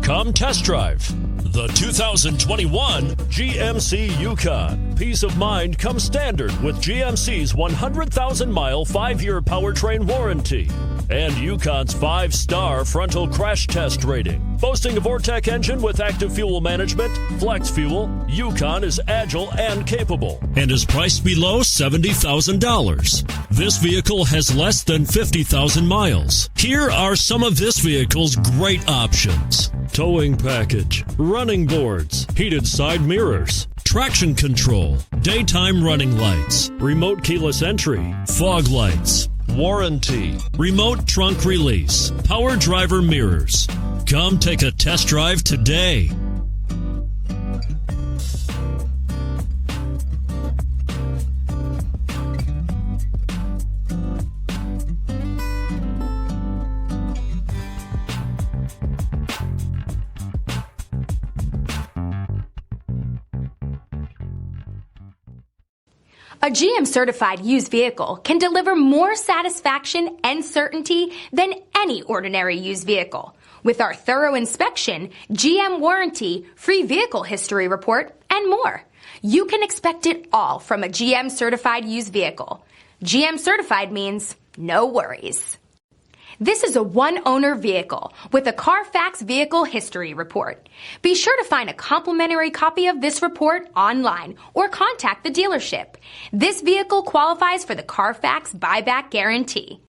Come test drive the 2021 GMC Yukon. Peace of mind comes standard with GMC's 100,000-mile 5-year powertrain warranty and Yukon's 5-star frontal crash test rating. Boasting a Vortec engine with active fuel management, flex fuel, Yukon is agile and capable and is priced below $70,000. This vehicle has less than 50,000 miles. Here are some of this vehicle's great options: towing package, running boards, heated side mirrors, traction control, daytime running lights, remote keyless entry, fog lights, warranty, remote trunk release, power driver mirrors. Come take a test drive today. A GM-certified used vehicle can deliver more satisfaction and certainty than any ordinary used vehicle. With our thorough inspection, GM warranty, free vehicle history report, and more. You can expect it all from a GM-certified used vehicle. GM-certified means no worries. This is a one-owner vehicle with a Carfax Vehicle History Report. Be sure to find a complimentary copy of this report online or contact the dealership. This vehicle qualifies for the Carfax Buyback Guarantee.